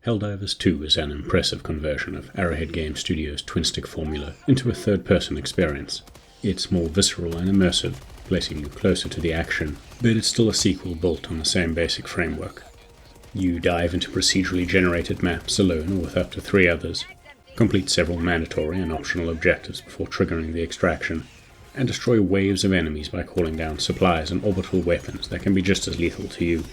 Helldivers 2 is an impressive conversion of Arrowhead Game Studio's twin-stick formula into a third-person experience. It's more visceral and immersive, placing you closer to the action, but it's still a sequel built on the same basic framework. You dive into procedurally generated maps alone or with up to 3 others, complete several mandatory and optional objectives before triggering the extraction, and destroy waves of enemies by calling down supplies and orbital weapons that can be just as lethal to you.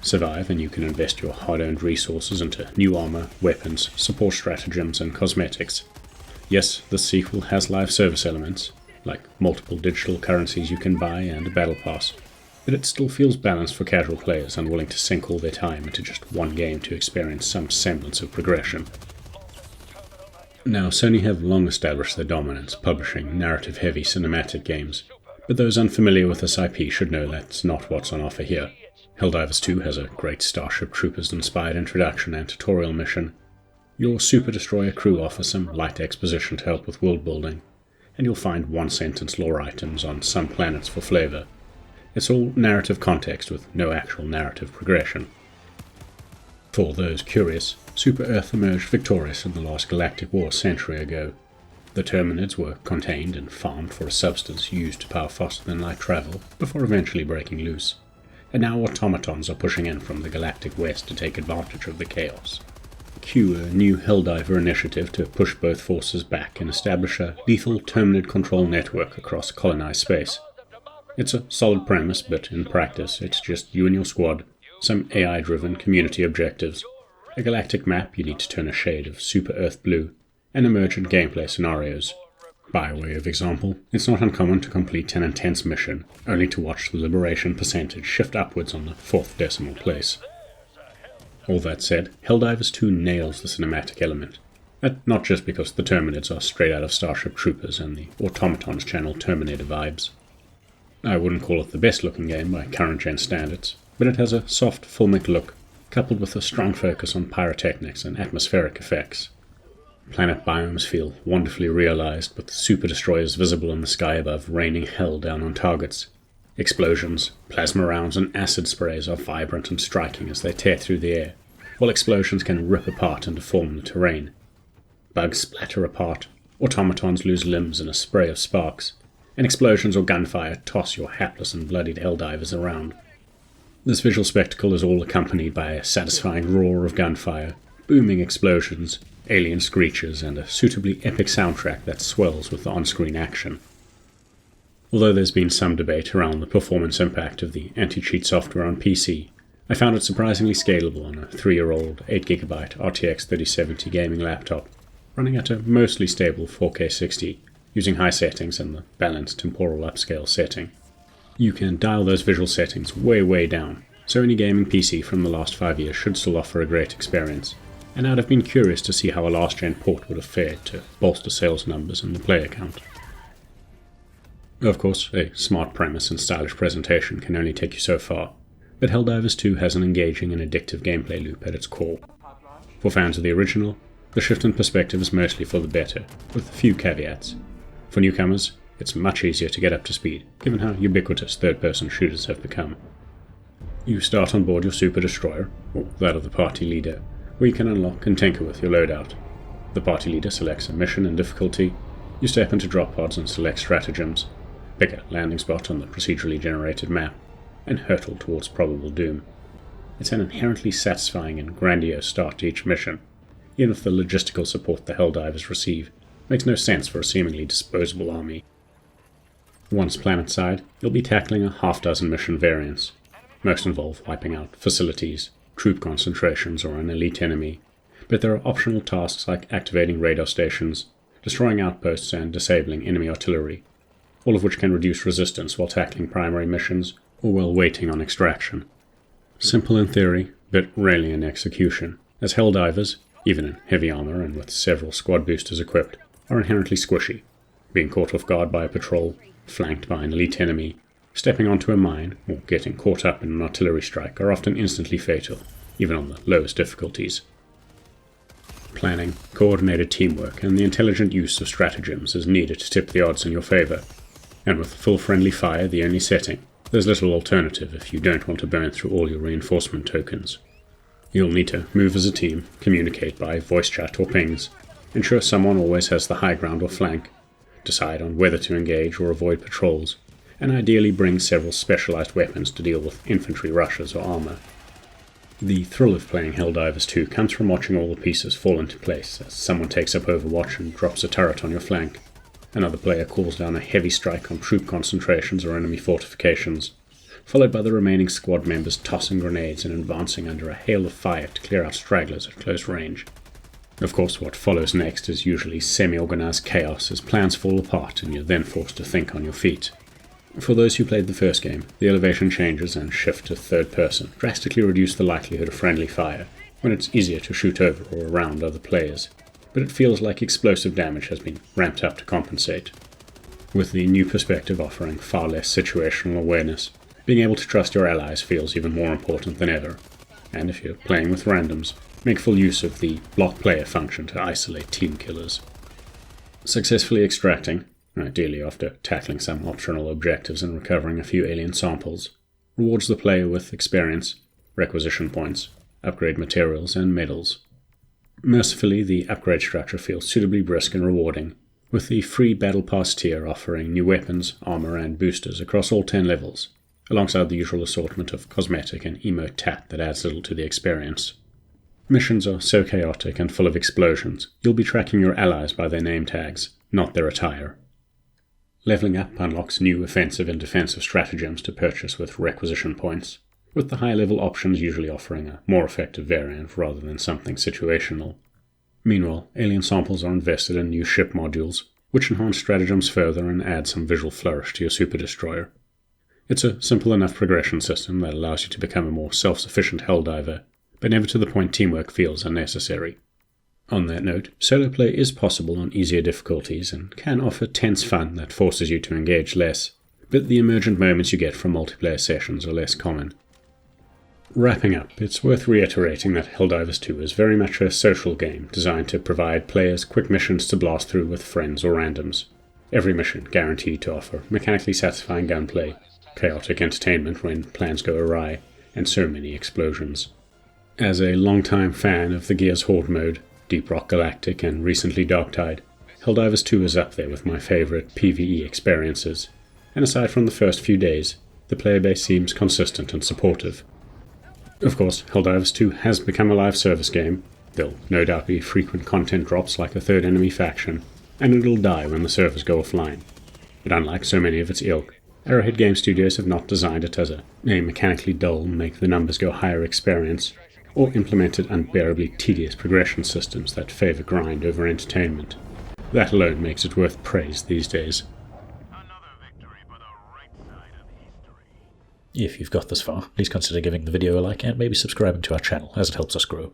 Survive and you can invest your hard-earned resources into new armour, weapons, support stratagems and cosmetics. Yes, this sequel has live service elements, like multiple digital currencies you can buy and a battle pass, but it still feels balanced for casual players unwilling to sink all their time into just one game to experience some semblance of progression. Now, Sony have long established their dominance publishing narrative-heavy cinematic games, but those unfamiliar with this IP should know that's not what's on offer here. Helldivers 2 has a great Starship Troopers-inspired introduction and tutorial mission. Your Super Destroyer crew offers some light exposition to help with world building, and you'll find one-sentence lore items on some planets for flavour. It's all narrative context with no actual narrative progression. For those curious, Super Earth emerged victorious in the last galactic war a century ago. The Terminids were contained and farmed for a substance used to power faster-than-light travel before eventually breaking loose. And now automatons are pushing in from the galactic west to take advantage of the chaos. Cue a new Helldiver initiative to push both forces back and establish a lethal Terminid control network across colonized space. It's a solid premise, but in practice it's just you and your squad, some AI-driven community objectives, a galactic map you need to turn a shade of Super Earth blue, and emergent gameplay scenarios. By way of example, it's not uncommon to complete an intense mission, only to watch the liberation percentage shift upwards on the 4th decimal place. All that said, Helldivers 2 nails the cinematic element, not just because the Terminids are straight out of Starship Troopers and the automatons channel Terminator vibes. I wouldn't call it the best looking game by current-gen standards, but it has a soft, filmic look, coupled with a strong focus on pyrotechnics and atmospheric effects. Planet biomes feel wonderfully realized, with super destroyers visible in the sky above raining hell down on targets. Explosions, plasma rounds and acid sprays are vibrant and striking as they tear through the air, while explosions can rip apart and deform the terrain. Bugs splatter apart, automatons lose limbs in a spray of sparks, and explosions or gunfire toss your hapless and bloodied Helldivers around. This visual spectacle is all accompanied by a satisfying roar of gunfire, booming explosions, alien screeches, and a suitably epic soundtrack that swells with the on-screen action. Although there's been some debate around the performance impact of the anti-cheat software on PC, I found it surprisingly scalable on a 3-year-old 8GB RTX 3070 gaming laptop, running at a mostly stable 4K 60, using high settings and the balanced temporal upscale setting. You can dial those visual settings way down, so any gaming PC from the last 5 years should still offer a great experience, and I'd have been curious to see how a last-gen port would have fared to bolster sales numbers and the player count. Of course, a smart premise and stylish presentation can only take you so far, but Helldivers 2 has an engaging and addictive gameplay loop at its core. For fans of the original, the shift in perspective is mostly for the better, with a few caveats. For newcomers, it's much easier to get up to speed, given how ubiquitous third-person shooters have become. You start on board your Super Destroyer, or that of the party leader, where you can unlock and tinker with your loadout. The party leader selects a mission and difficulty, you step into drop pods and select stratagems, pick a landing spot on the procedurally generated map, and hurtle towards probable doom. It's an inherently satisfying and grandiose start to each mission, even if the logistical support the Helldivers receive makes no sense for a seemingly disposable army. Once planetside, you'll be tackling a half-dozen mission variants. Most involve wiping out facilities, troop concentrations, or an elite enemy, but there are optional tasks like activating radar stations, destroying outposts, and disabling enemy artillery, all of which can reduce resistance while tackling primary missions or while waiting on extraction. Simple in theory, but rarely in execution, as Helldivers, even in heavy armor and with several squad boosters equipped, are inherently squishy. Being caught off guard by a patrol, flanked by an elite enemy, stepping onto a mine, or getting caught up in an artillery strike are often instantly fatal, even on the lowest difficulties. Planning, coordinated teamwork, and the intelligent use of stratagems is needed to tip the odds in your favour, and with full friendly fire the only setting, there's little alternative if you don't want to burn through all your reinforcement tokens. You'll need to move as a team, communicate by voice chat or pings, ensure someone always has the high ground or flank, decide on whether to engage or avoid patrols, and ideally bring several specialized weapons to deal with infantry rushes or armour. The thrill of playing Helldivers 2 comes from watching all the pieces fall into place as someone takes up Overwatch and drops a turret on your flank. Another player calls down a heavy strike on troop concentrations or enemy fortifications, followed by the remaining squad members tossing grenades and advancing under a hail of fire to clear out stragglers at close range. Of course, what follows next is usually semi-organized chaos as plans fall apart and you're then forced to think on your feet. For those who played the first game, the elevation changes and shift to third person drastically reduce the likelihood of friendly fire, when it's easier to shoot over or around other players, but it feels like explosive damage has been ramped up to compensate. With the new perspective offering far less situational awareness, being able to trust your allies feels even more important than ever, and if you're playing with randoms, make full use of the block player function to isolate team killers. Successfully extracting, ideally after tackling some optional objectives and recovering a few alien samples, rewards the player with experience, requisition points, upgrade materials, and medals. Mercifully, the upgrade structure feels suitably brisk and rewarding, with the free Battle Pass tier offering new weapons, armour, and boosters across all 10 levels, alongside the usual assortment of cosmetic and emote tat that adds little to the experience. Missions are so chaotic and full of explosions, you'll be tracking your allies by their name tags, not their attire. Leveling up unlocks new offensive and defensive stratagems to purchase with requisition points, with the high-level options usually offering a more effective variant rather than something situational. Meanwhile, alien samples are invested in new ship modules, which enhance stratagems further and add some visual flourish to your super-destroyer. It's a simple enough progression system that allows you to become a more self-sufficient Helldiver, but never to the point teamwork feels unnecessary. On that note, solo play is possible on easier difficulties and can offer tense fun that forces you to engage less, but the emergent moments you get from multiplayer sessions are less common. Wrapping up, it's worth reiterating that Helldivers 2 is very much a social game designed to provide players quick missions to blast through with friends or randoms. Every mission guaranteed to offer mechanically satisfying gunplay, chaotic entertainment when plans go awry, and so many explosions. As a long-time fan of the Gears Horde mode, Deep Rock Galactic, and recently Darktide, Helldivers 2 is up there with my favourite PvE experiences, and aside from the first few days, the player base seems consistent and supportive. Of course, Helldivers 2 has become a live service game. There'll no doubt be frequent content drops like a third enemy faction, and it'll die when the servers go offline. But unlike so many of its ilk, Arrowhead Game Studios have not designed it as a mechanically dull, make the numbers go higher experience, or implemented unbearably tedious progression systems that favour grind over entertainment. That alone makes it worth praise these days. If you've got this far, please consider giving the video a like and maybe subscribing to our channel as it helps us grow.